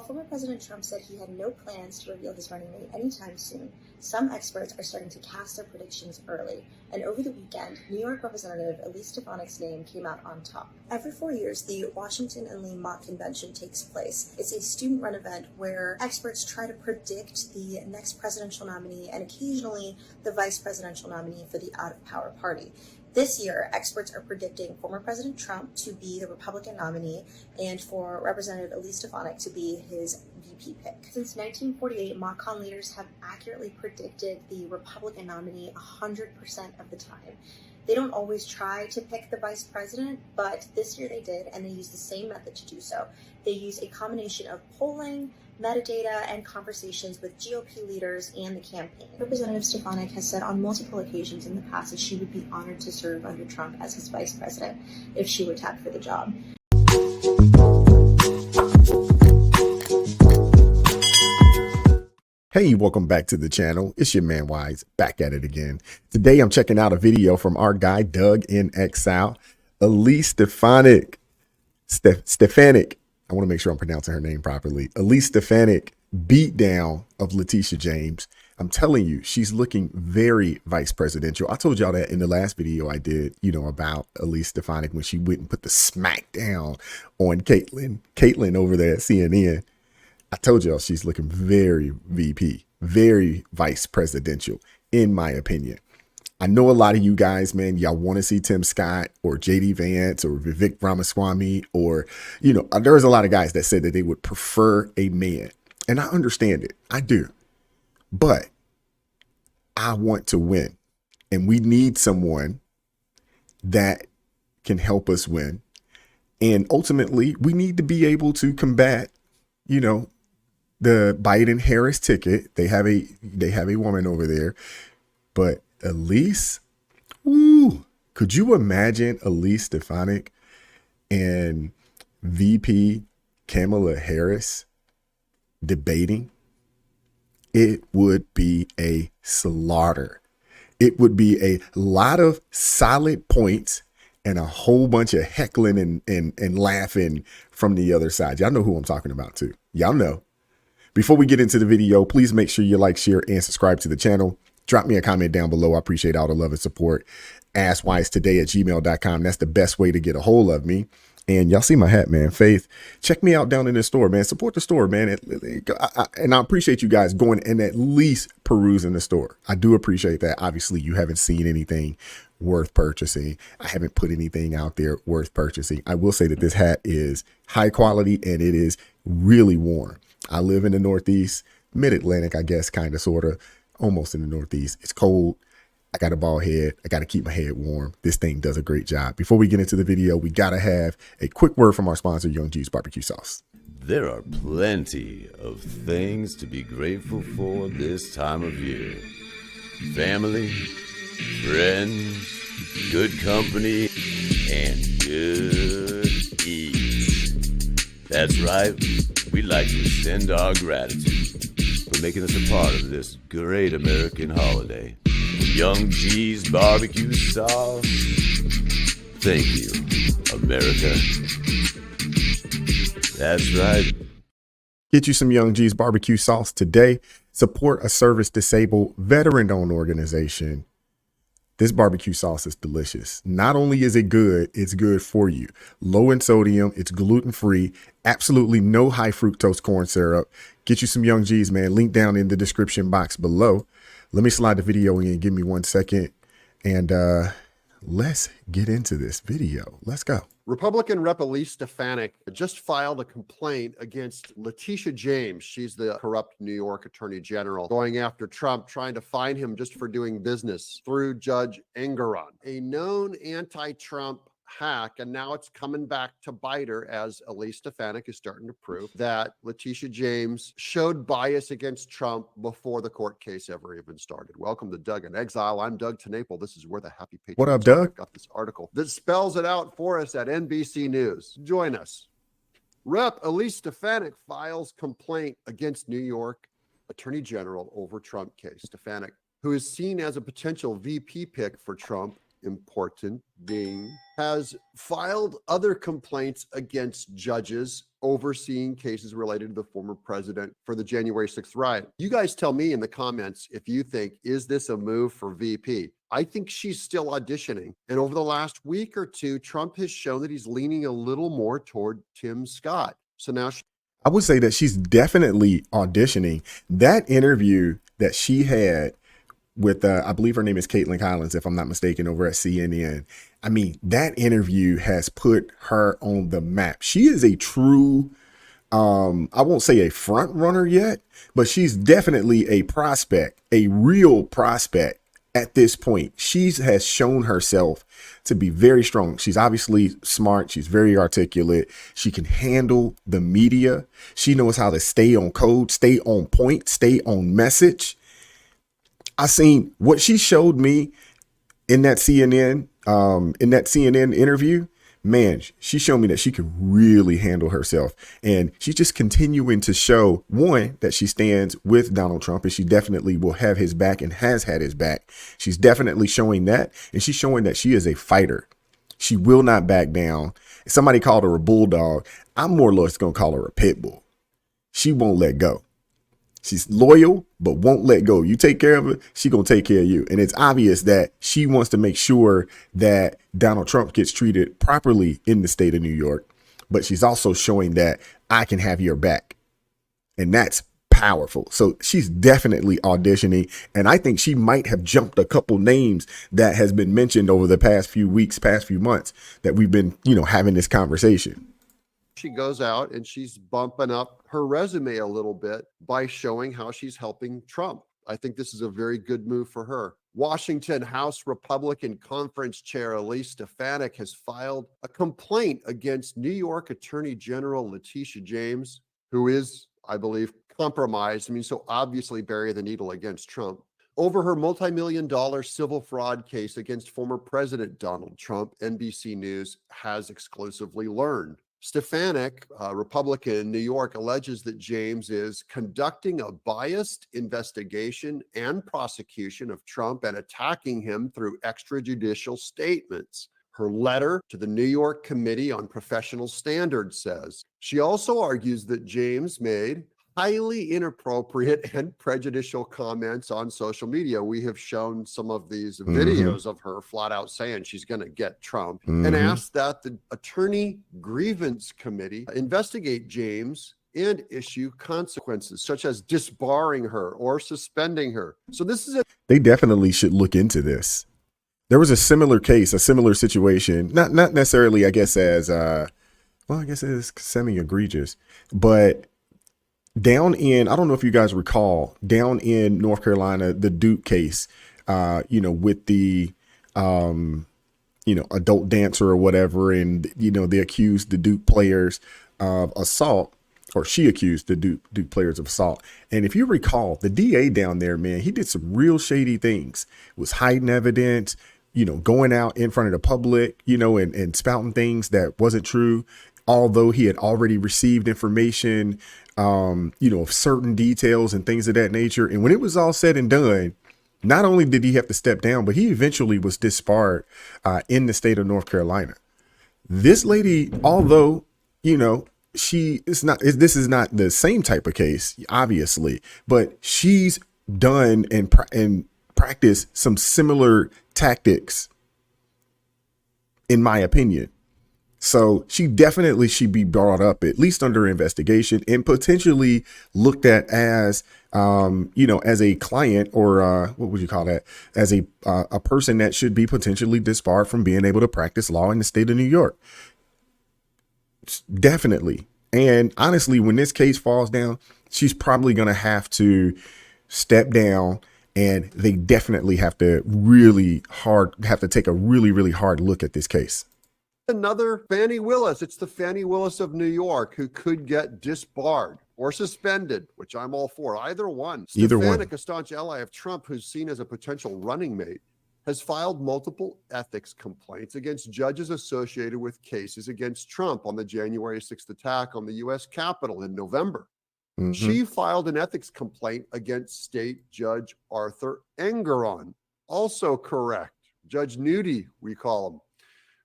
former President Trump said he had no plans to reveal his running mate anytime soon, some experts are starting to cast their predictions early, and over the weekend, New York Representative Elise Stefanik's name came out on top. Every 4 years, the Washington and Lee Mock Convention takes place. It's a student-run event where experts try to predict the next presidential nominee and occasionally the vice presidential nominee for the out-of-power party. This year, experts are predicting former President Trump to be the Republican nominee and for Representative Elise Stefanik to be his VP pick. Since 1948, MockCon leaders have accurately predicted the Republican nominee 100% of the time. They don't always try to pick the vice president, but this year they did, and they used the same method to do so. They used a combination of polling, metadata, and conversations with GOP leaders and the campaign. Representative Stefanik has said on multiple occasions in the past that she would be honored to serve under Trump as his vice president if she were tapped for the job. Hey, welcome back to the channel. It's your man Wise, back at it again. Today I'm checking out a video from our guy Doug in Exile. Elise Stefanik. Stefanik. I want to make sure I'm pronouncing her name properly. Elise Stefanik beat down of Letitia James. I'm telling you, she's looking very vice presidential. I told y'all that in the last video I did, about Elise Stefanik when she went and put the smack down on Caitlyn over there at CNN. I told y'all she's looking very VP, very vice presidential, in my opinion. I know a lot of you guys, man, y'all want to see Tim Scott or JD Vance or Vivek Ramaswamy or, there's a lot of guys that said that they would prefer a man. And I understand it. I do. But I want to win. And we need someone that can help us win. And ultimately, we need to be able to combat, the Biden-Harris ticket. They have a woman over there. But Elise, could you imagine Elise Stefanik and VP Kamala Harris debating? It would be a slaughter. It would be a lot of solid points and a whole bunch of heckling and laughing from the other side. Y'all know who I'm talking about too. Y'all know. Before we get into the video, please make sure you like, share, and subscribe to the channel. Drop me a comment down below. I appreciate all the love and support. AskWiseToday@gmail.com. That's the best way to get a hold of me. And y'all see my hat, man. Faith, check me out down in the store, man. Support the store, man. And I appreciate you guys going and at least perusing the store. I do appreciate that. Obviously, you haven't seen anything worth purchasing. I haven't put anything out there worth purchasing. I will say that this hat is high quality and it is really warm. I live in the Northeast, mid-Atlantic, I guess, kind of, sort of, almost in the Northeast. It's cold. I got a bald head. I got to keep my head warm. This thing does a great job. Before we get into the video, we got to have a quick word from our sponsor, Young G's Barbecue Sauce. There are plenty of things to be grateful for this time of year. Family, friends, good company, and good eats. That's right. We'd like to extend our gratitude for making us a part of this great American holiday. Young G's Barbecue Sauce. Thank you, America. That's right. Get you some Young G's Barbecue Sauce today. Support a service-disabled, veteran-owned organization. This barbecue sauce is delicious. Not only is it good, it's good for you. Low in sodium, it's gluten-free, absolutely no high fructose corn syrup. Get you some Young G's, man. Link down in the description box below. Let me slide the video in. Give me 1 second. And let's get into this video. Let's go. Republican Rep. Elise Stefanik just filed a complaint against Letitia James. She's the corrupt New York Attorney General, going after Trump, trying to fine him just for doing business through Judge Engoron, a known anti-Trump hack. And now it's coming back to bite her, as Elise Stefanik is starting to prove that Letitia James showed bias against Trump before the court case ever even started. Welcome to Doug in Exile. I'm Doug Tenaple. This is where the Happy Patriots. What up, Doug? I've got this article that spells it out for us at NBC News. Join us. Rep. Elise Stefanik files complaint against New York Attorney General over Trump case. Stefanik, who is seen as a potential VP pick for Trump, important, ding, has filed other complaints against judges overseeing cases related to the former president for the January 6th riot. You guys tell me in the comments if you think, is this a move for VP? I think she's still auditioning. And over the last week or two, Trump has shown that he's leaning a little more toward Tim Scott. So now I would say that she's definitely auditioning. That interview that she had with, I believe her name is Caitlin Collins, if I'm not mistaken, over at CNN. I mean, that interview has put her on the map. She is a true, I won't say a front runner yet, but she's definitely a prospect, a real prospect. At this point, she has shown herself to be very strong. She's obviously smart. She's very articulate. She can handle the media. She knows how to stay on code, stay on point, stay on message. I seen what she showed me in that CNN interview. Man, she showed me that she could really handle herself. And she's just continuing to show, one, that she stands with Donald Trump, and she definitely will have his back and has had his back. She's definitely showing that. And she's showing that she is a fighter. She will not back down. Somebody called her a bulldog. I'm more or less going to call her a pit bull. She won't let go. She's loyal, but won't let go. You take care of her, she gonna take care of you. And it's obvious that she wants to make sure that Donald Trump gets treated properly in the state of New York. But she's also showing that I can have your back. And that's powerful. So she's definitely auditioning. And I think she might have jumped a couple names that has been mentioned over the past few weeks, past few months that we've been, having this conversation. She goes out and she's bumping up her resume a little bit by showing how she's helping Trump. I think this is a very good move for her. Washington House Republican Conference Chair Elise Stefanik has filed a complaint against New York Attorney General Letitia James, who is, I believe, compromised. So obviously bury the needle against Trump over her multi-million-dollar civil fraud case against former President Donald Trump, NBC News has exclusively learned. Stefanik, a Republican in New York, alleges that James is conducting a biased investigation and prosecution of Trump and attacking him through extrajudicial statements. Her letter to the New York Committee on Professional Standards says. She also argues that James made highly inappropriate and prejudicial comments on social media. We have shown some of these videos of her flat out saying she's going to get Trump and asked that the Attorney Grievance Committee investigate James and issue consequences such as disbarring her or suspending her. So this is they definitely should look into this. There was a similar case, a similar situation, not necessarily, I guess, as I guess it is semi-egregious, but down in, I don't know if you guys recall, down in North Carolina, the Duke case, with the, adult dancer or whatever. And, they accused the Duke players of assault, or she accused the Duke players of assault. And if you recall, the DA down there, man, he did some real shady things, was hiding evidence, going out in front of the public, and spouting things that wasn't true. Although he had already received information, of certain details and things of that nature. And when it was all said and done, not only did he have to step down, but he eventually was disbarred in the state of North Carolina. This lady, although, this is not the same type of case, obviously, but she's done and practiced some similar tactics, in my opinion. So she definitely should be brought up, at least under investigation, and potentially looked at as, as a client, or what would you call that? As a person that should be potentially disbarred from being able to practice law in the state of New York. Definitely. And honestly, when this case falls down, she's probably going to have to step down, and they definitely have to take a really, really hard look at this case. Another Fani Willis. It's the Fani Willis of New York who could get disbarred or suspended, which I'm all for. Either one. Stefanik, a staunch ally of Trump who's seen as a potential running mate, has filed multiple ethics complaints against judges associated with cases against Trump on the January 6th attack on the U.S. Capitol in November. She filed an ethics complaint against State Judge Arthur Engeron. Also correct. Judge Nudie, we call him,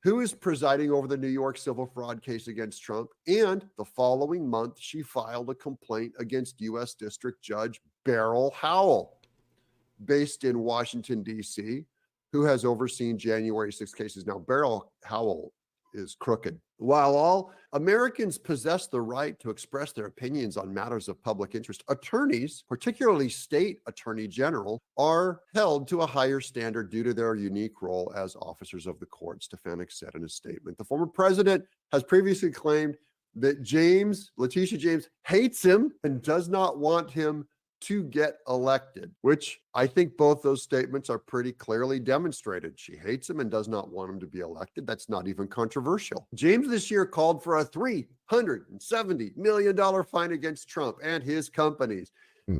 who is presiding over the New York civil fraud case against Trump. And the following month, she filed a complaint against U.S. District Judge Beryl Howell, based in Washington, D.C., who has overseen January 6 cases. Now, Beryl Howell is crooked. While all Americans possess the right to express their opinions on matters of public interest, attorneys, particularly state attorney general, are held to a higher standard due to their unique role as officers of the court, Stefanik said in a statement. The former president has previously claimed that Letitia James, hates him and does not want him to get elected, which I think both those statements are pretty clearly demonstrated. She hates him and does not want him to be elected. That's not even controversial. James this year called for a $370 million fine against Trump and his companies,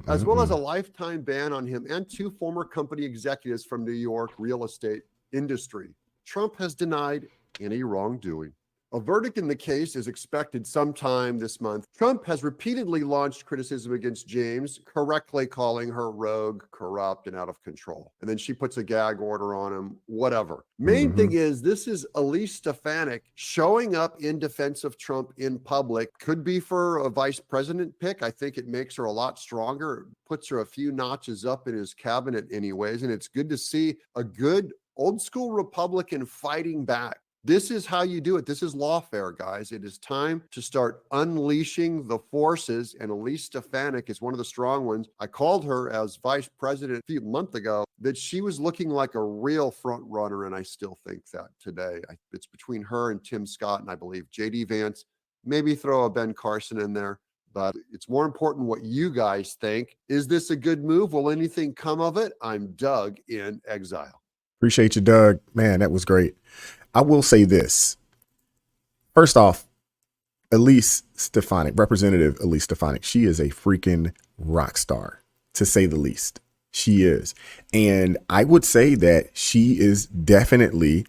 as well as a lifetime ban on him and 2 former company executives from New York real estate industry. Trump has denied any wrongdoing. A verdict in the case is expected sometime this month. Trump has repeatedly launched criticism against James, correctly calling her rogue, corrupt, and out of control. And then she puts a gag order on him, whatever. Main thing is, this is Elise Stefanik showing up in defense of Trump in public. Could be for a vice president pick. I think it makes her a lot stronger. It puts her a few notches up in his cabinet anyways. And it's good to see a good old school Republican fighting back. This is how you do it. This is lawfare, guys. It is time to start unleashing the forces, and Elise Stefanik is one of the strong ones. I called her as vice president a few months ago that she was looking like a real front runner, and I still think that today. It's between her and Tim Scott, and I believe J.D. Vance. Maybe throw a Ben Carson in there, but it's more important what you guys think. Is this a good move? Will anything come of it? I'm Doug in exile. Appreciate you, Doug. Man, that was great. I will say this. First off, Elise Stefanik, Representative Elise Stefanik, she is a freaking rock star, to say the least. She is. And I would say that she is definitely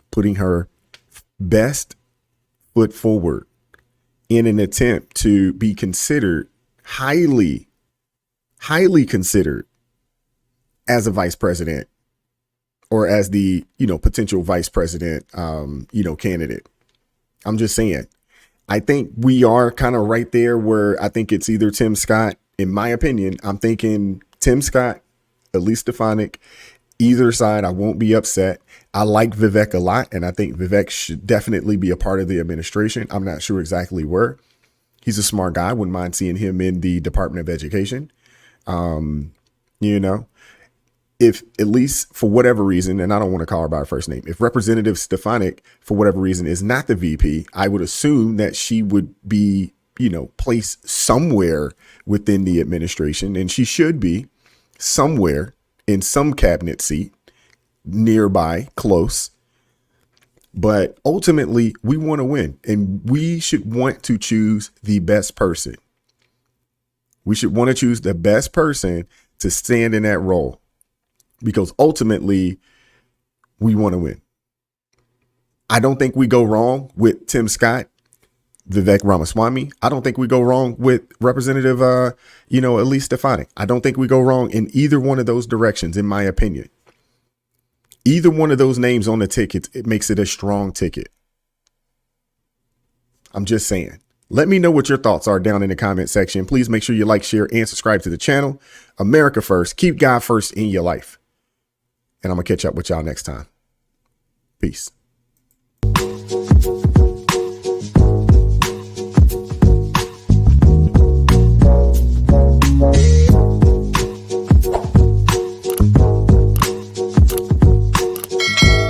putting her best foot forward in an attempt to be considered highly considered as a vice president, or as the, potential vice president, candidate. I'm just saying, I think we are kind of right there where I think it's either Tim Scott. In my opinion, I'm thinking Tim Scott, Elise Stefanik, either side. I won't be upset. I like Vivek a lot, and I think Vivek should definitely be a part of the administration. I'm not sure exactly where. He's a smart guy. Wouldn't mind seeing him in the Department of Education. If Elise, for whatever reason, and I don't want to call her by her first name, if Representative Stefanik, for whatever reason, is not the VP, I would assume that she would be, placed somewhere within the administration, and she should be somewhere in some cabinet seat nearby, close. But ultimately, we want to win, and we should want to choose the best person. We should want to choose the best person to stand in that role, because ultimately we want to win. I don't think we go wrong with Tim Scott, Vivek Ramaswamy. I don't think we go wrong with Representative, Elise Stefanik. I don't think we go wrong in either one of those directions, in my opinion. Either one of those names on the ticket, it makes it a strong ticket. I'm just saying. Let me know what your thoughts are down in the comment section. Please make sure you like, share, and subscribe to the channel. America first. Keep God first in your life. And I'm going to catch up with y'all next time. Peace.